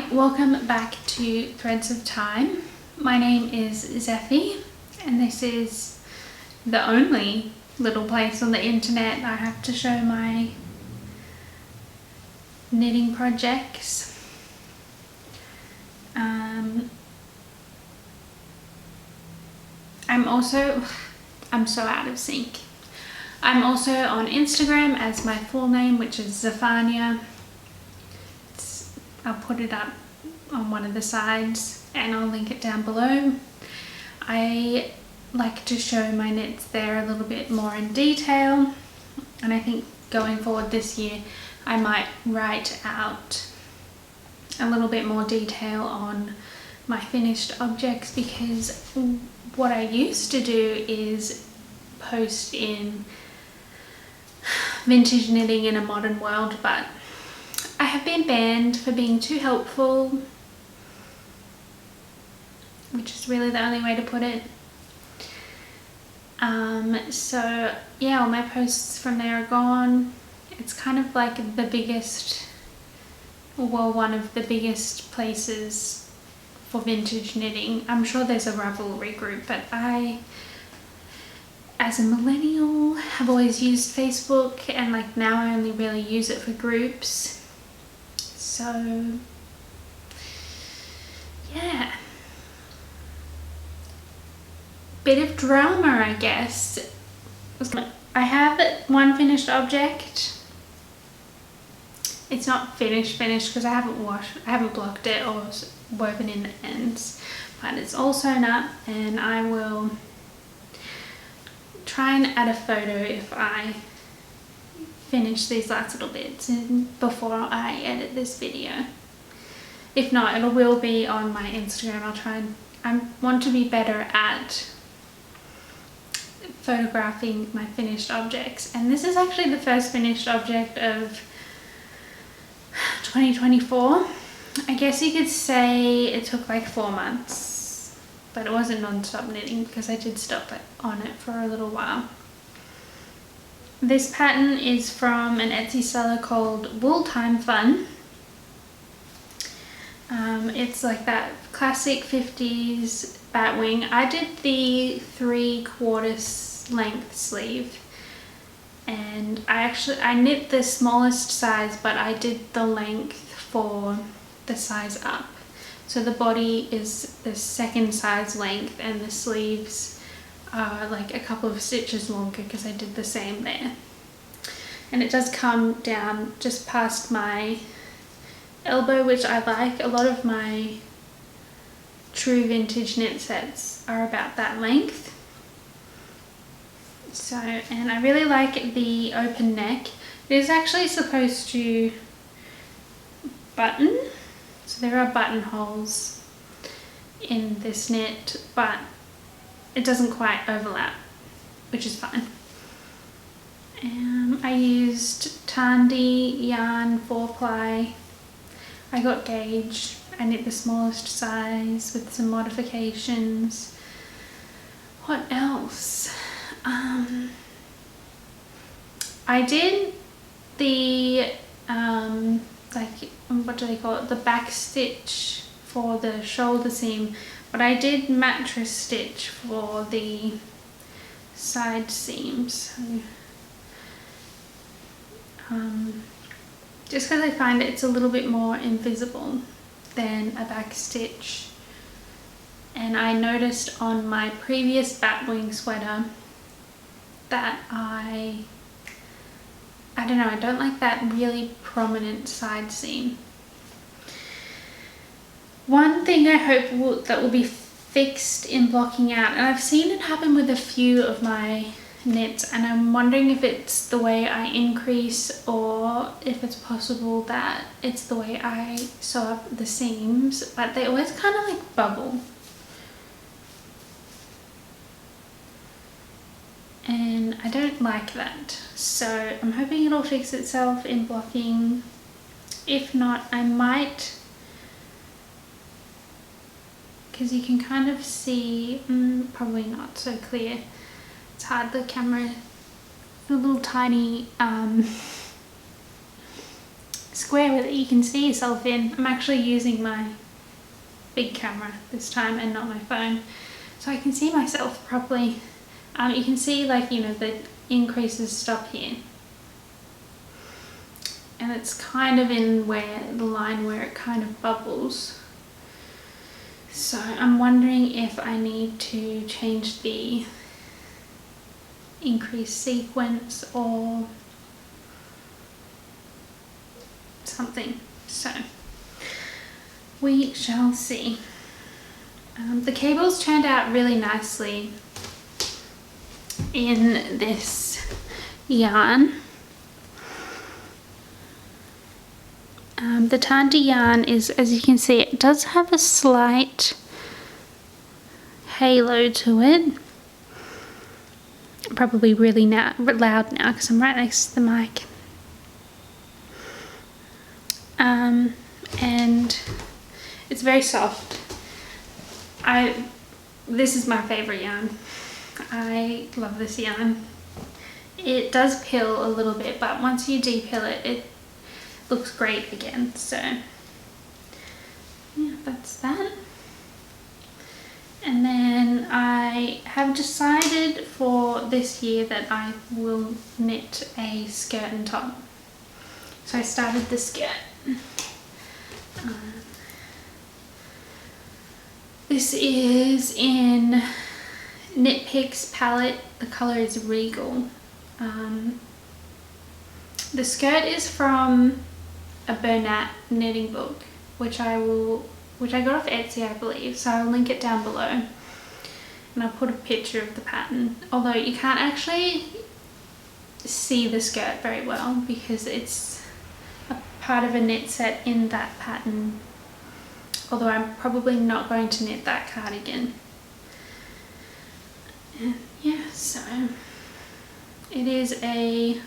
Hi, welcome back to Threads of Time. My name is Zephy and this is the only little place on the internet I have to show my knitting projects. I'm so out of sync. I'm also on Instagram as my full name, which is Zephania. I'll put it up on one of the sides and I'll link it down below. I like to show my knits there a little bit more in detail, and I think going forward this year I might write out a little bit more detail on my finished objects, because what I used to do is post in vintage knitting in a modern world, but I have been banned for being too helpful, which is really the only way to put it. So yeah, all my posts from there are gone. It's kind of like the biggest, well, one of the biggest places for vintage knitting. I'm sure there's a Ravelry group, but I, as a millennial, have always used Facebook, and like now I only really use it for groups. So yeah, bit of drama, I guess. I have one finished object. It's not finished because I haven't blocked it or woven in the ends, but it's all sewn up, and I will try and add a photo if I finish these last little bits before I edit this video. If not, it will be on my Instagram. I want to be better at photographing my finished objects, and this is actually the first finished object of 2024. I guess you could say it took like 4 months, but it wasn't non-stop knitting because I did stop on it for a little while. This pattern is from an Etsy seller called Wool Time Fun. It's like that classic 50s batwing. I did the 3/4 length sleeve, and I knit the smallest size, but I did the length for the size up. So the body is the second size length and the sleeves are like a couple of stitches longer because I did the same there. And it does come down just past my elbow, which I like. A lot of my true vintage knit sets are about that length. So, and I really like the open neck. It is actually supposed to button, so there are buttonholes in this knit, but it doesn't quite overlap, which is fine. I used Tandy yarn 4-ply. I got gauge. I knit the smallest size with some modifications. What else? I did the like, what do they call it? The back stitch for the shoulder seam, but I did mattress stitch for the side seams. Just because I find it's a little bit more invisible than a back stitch. And I noticed on my previous batwing sweater that I don't know, I don't like that really prominent side seam. One thing I hope that will be fixed in blocking out, and I've seen it happen with a few of my knits, and I'm wondering if it's the way I increase or if it's possible that it's the way I sew up the seams, but they always kind of like bubble. And I don't like that, so I'm hoping it'll fix itself in blocking. If not, I might, because you can kind of see, probably not so clear, it's hard, the camera, a little tiny square that you can see yourself in. I'm actually using my big camera this time and not my phone, so I can see myself properly. You can see, like, you know, the increases stop here, and it's kind of in where the line where it kind of bubbles. So I'm wondering if I need to change the increase sequence or something. So we shall see. The cables turned out really nicely in this yarn. The Tandy yarn is, as you can see, it does have a slight halo to it. Probably really loud now because I'm right next to the mic. And it's very soft. This is my favorite yarn. I love this yarn. It does peel a little bit, but once you de-peel it, it looks great again. So yeah, that's that. And then I have decided for this year that I will knit a skirt and top. So I started the skirt. This is in Knit Picks palette. The colour is Regal. The skirt is from a Bernat knitting book, which I got off Etsy, I believe, so I'll link it down below, and I'll put a picture of the pattern, although you can't actually see the skirt very well because it's a part of a knit set in that pattern, although I'm probably not going to knit that cardigan. And yeah, so it is a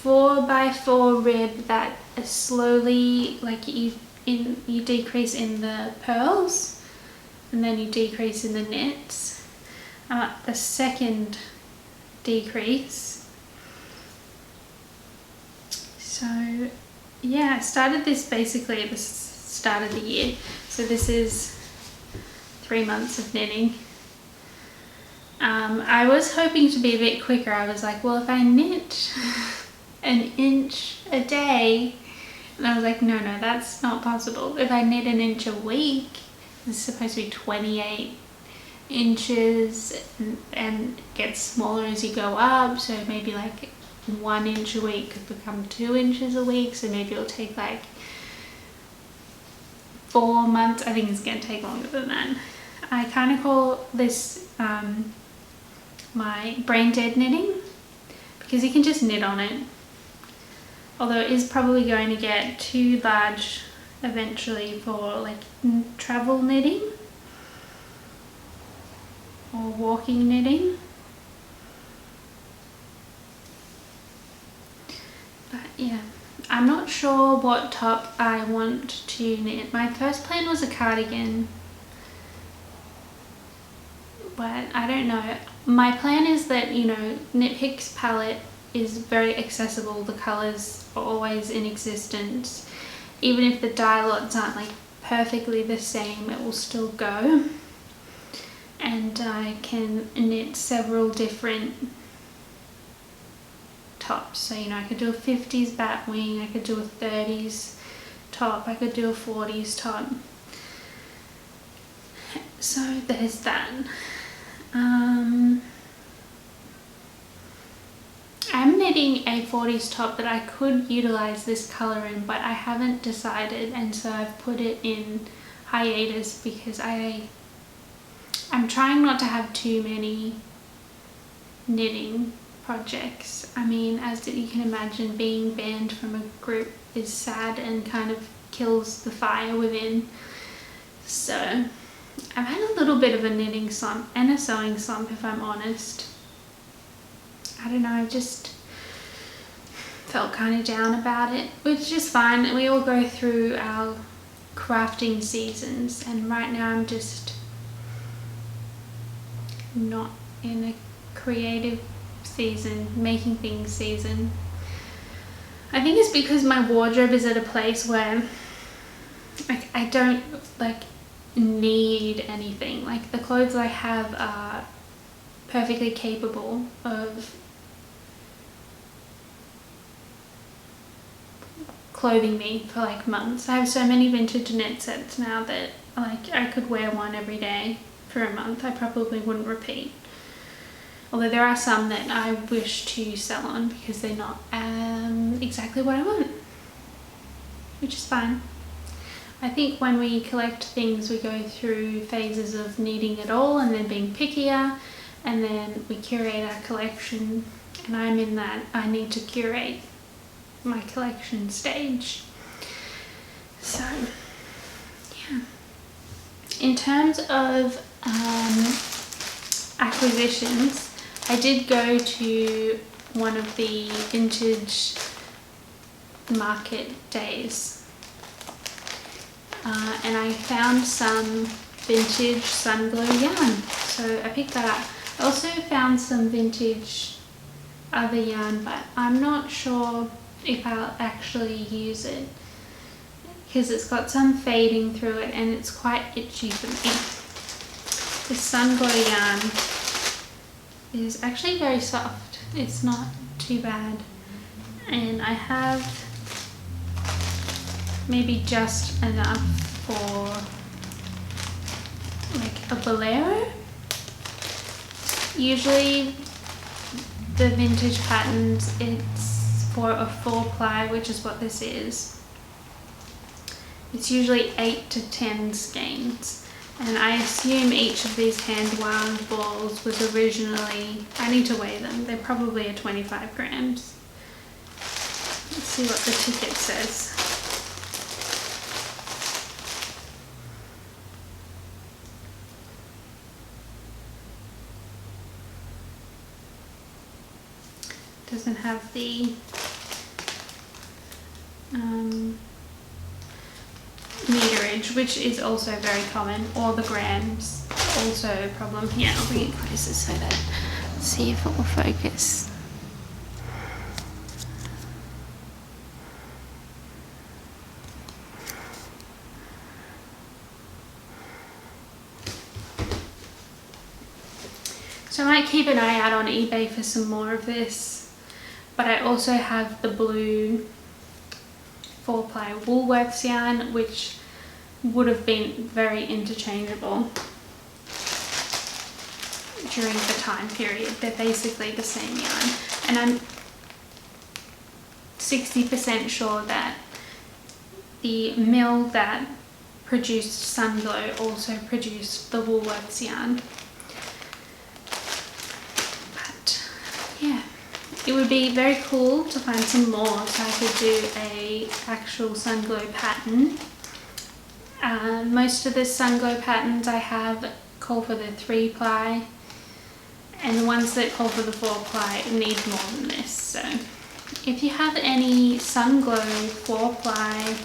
4x4 rib that is slowly, like, you decrease in the pearls and then you decrease in the knits. The second decrease. So yeah, I started this basically at the start of the year, so this is 3 months of knitting. I was hoping to be a bit quicker. I was like, well, if I knit an inch a day, and I was like, no, that's not possible. If I knit an inch a week, it's supposed to be 28 inches and it gets smaller as you go up, so maybe like 1 inch a week could become 2 inches a week, so maybe it'll take like 4 months. I think it's going to take longer than that. I kind of call this my brain dead knitting because you can just knit on it, although it is probably going to get too large eventually for like travel knitting or walking knitting. But yeah, I'm not sure what top I want to knit. My first plan was a cardigan, but I don't know. My plan is that, you know, Knit Picks palette is very accessible. The colours are always in existence. Even if the dye lots aren't like perfectly the same, it will still go. And I can knit several different tops. So, you know, I could do a 50s batwing, I could do a 30s top, I could do a 40s top. So there's that. I'm knitting a 40s top that I could utilize this colour in, but I haven't decided, and so I've put it in hiatus because I'm trying not to have too many knitting projects. I mean, as you can imagine, being banned from a group is sad and kind of kills the fire within. So I've had a little bit of a knitting slump and a sewing slump, if I'm honest. I don't know, I just felt kind of down about it, which is fine. We all go through our crafting seasons, and right now I'm just not in a creative season, making things season. I think it's because my wardrobe is at a place where like I don't like need anything. Like the clothes I have are perfectly capable of clothing me for like months. I have so many vintage knit sets now that like I could wear one every day for a month. I probably wouldn't repeat. Although there are some that I wish to sell on because they're not exactly what I want, which is fine. I think when we collect things, we go through phases of needing it all and then being pickier, and then we curate our collection, and I'm in that I need to curate my collection stage. So yeah, in terms of acquisitions, I did go to one of the vintage market days and I found some vintage Sunglow yarn, so I picked that up. I also found some vintage other yarn, but I'm not sure if I'll actually use it because it's got some fading through it and it's quite itchy for me. This Sunglow yarn is actually very soft. It's not too bad, and I have maybe just enough for like a bolero. Usually the vintage patterns, it's for a 4-ply, which is what this is. It's usually 8 to 10 skeins, and I assume each of these hand wound balls was originally, I need to weigh them, they're probably a 25 grams. Let's see what the ticket says. Doesn't have the meterage, which is also very common, or the grams, also a problem. Here, I'll bring it closer so that, see if it will focus. So I might keep an eye out on eBay for some more of this, but I also have the blue 4-ply Woolworths yarn, which would have been very interchangeable during the time period. They're basically the same yarn, and I'm 60% sure that the mill that produced Sunglow also produced the Woolworths yarn. But yeah, it would be very cool to find some more so I could do a actual Sunglow pattern. Most of the Sunglow patterns I have call for the 3-ply, and the ones that call for the 4-ply need more than this. So if you have any Sunglow 4-ply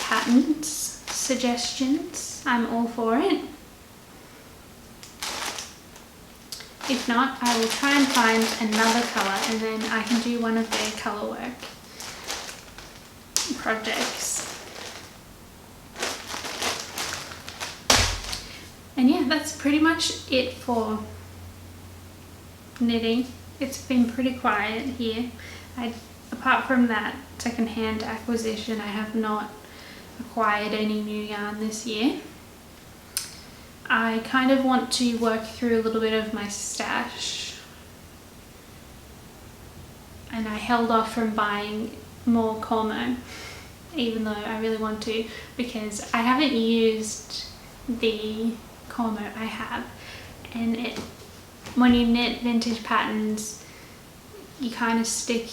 patterns suggestions, I'm all for it. If not, I will try and find another colour and then I can do one of their colour work projects. And yeah, that's pretty much it for knitting. It's been pretty quiet here. Apart from that second-hand acquisition, I have not acquired any new yarn this year. I kind of want to work through a little bit of my stash, and I held off from buying more Cormo, even though I really want to, because I haven't used the Cormo I have, and when you knit vintage patterns, you kind of stick,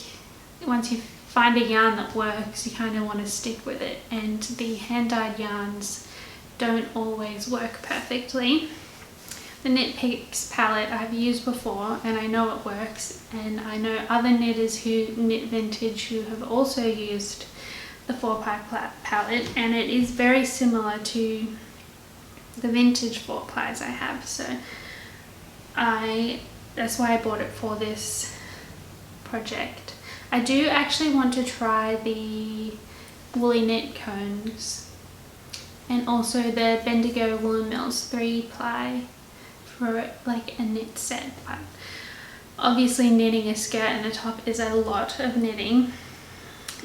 once you find a yarn that works, you kind of want to stick with it, and the hand-dyed yarns don't always work perfectly. The Knit Picks palette I've used before and I know it works, and I know other knitters who knit vintage who have also used the 4-ply palette, and it is very similar to the vintage 4-plies I have, so that's why I bought it for this project. I do actually want to try the woolly knit cones and also the Bendigo Woolen Mills 3-ply for like a knit set. But obviously knitting a skirt and a top is a lot of knitting.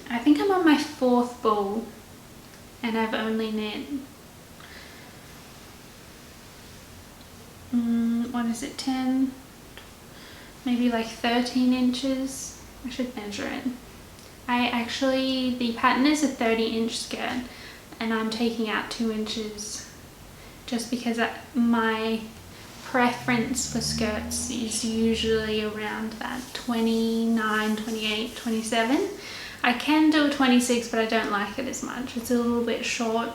I think I'm on my 4th ball and I've only knit, what is it, 10, maybe like 13 inches. I should measure it. The pattern is a 30-inch skirt and I'm taking out 2 inches just because my preference for skirts is usually around that 29, 28, 27. I can do a 26, but I don't like it as much. It's a little bit short.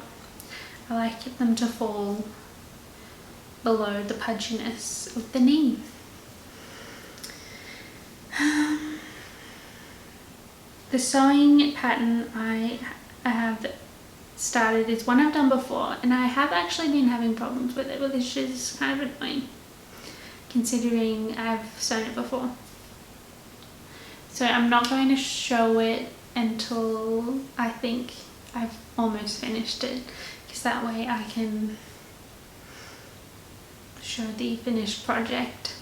I like them to fall below the pudginess of the knee. The sewing pattern I have started is one I've done before, and I have actually been having problems with it, which is kind of annoying considering I've sewn it before. So I'm not going to show it until I think I've almost finished it, because that way I can show the finished project.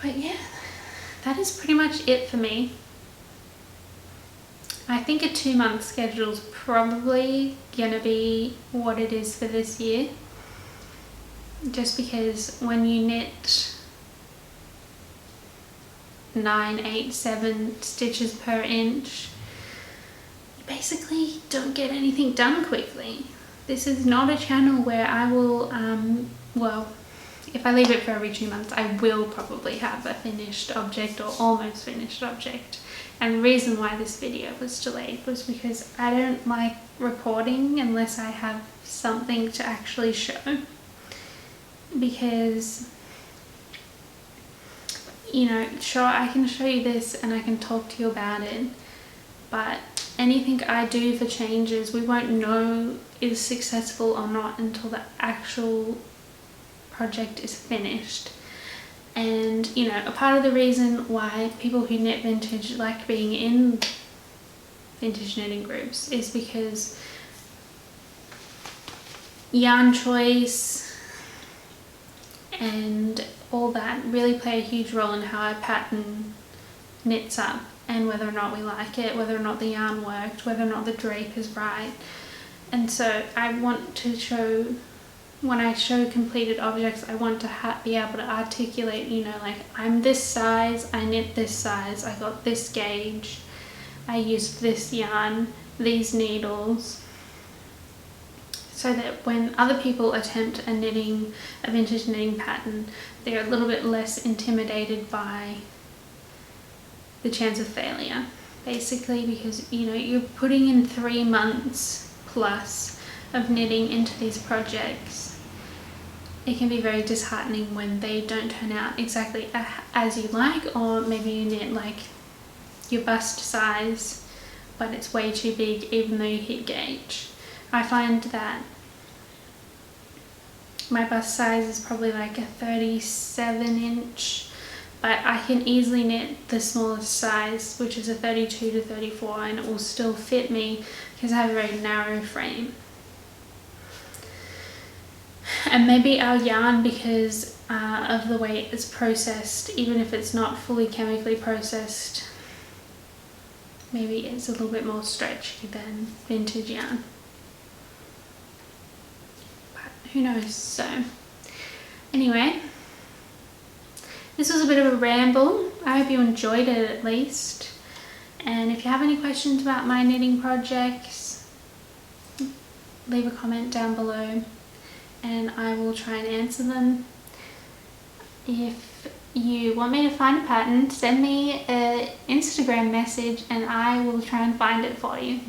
But yeah, that is pretty much it for me. I think a 2-month schedule is probably gonna be what it is for this year, just because when you knit 9, 8, 7 stitches per inch, you basically don't get anything done quickly. This is not a channel where I will, well, if I leave it for every 2 months, I will probably have a finished object or almost finished object. And the reason why this video was delayed was because I don't like recording unless I have something to actually show. Because, you know, sure, I can show you this and I can talk to you about it, but anything I do for changes, we won't know is successful or not until the actual project is finished. And you know, a part of the reason why people who knit vintage like being in vintage knitting groups is because yarn choice and all that really play a huge role in how a pattern knits up, and whether or not we like it, whether or not the yarn worked, whether or not the drape is right. And so I want to show, when I show completed objects, I want to be able to articulate, you know, like, I'm this size, I knit this size, I got this gauge, I used this yarn, these needles, so that when other people attempt a vintage knitting pattern, they're a little bit less intimidated by the chance of failure, basically, because, you know, you're putting in 3 months plus of knitting into these projects. It can be very disheartening when they don't turn out exactly as you like, or maybe you knit like your bust size but it's way too big even though you hit gauge. I find that my bust size is probably like a 37-inch, but I can easily knit the smallest size, which is a 32 to 34, and it will still fit me because I have a very narrow frame. And maybe our yarn, because of the way it's processed, even if it's not fully chemically processed, maybe it's a little bit more stretchy than vintage yarn. But who knows? So anyway, this was a bit of a ramble. I hope you enjoyed it at least. And if you have any questions about my knitting projects, leave a comment down below and I will try and answer them. If you want me to find a pattern, send me an Instagram message and I will try and find it for you.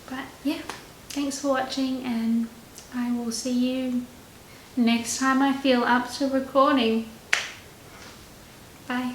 But yeah, thanks for watching, and I will see you next time I feel up to recording. Bye.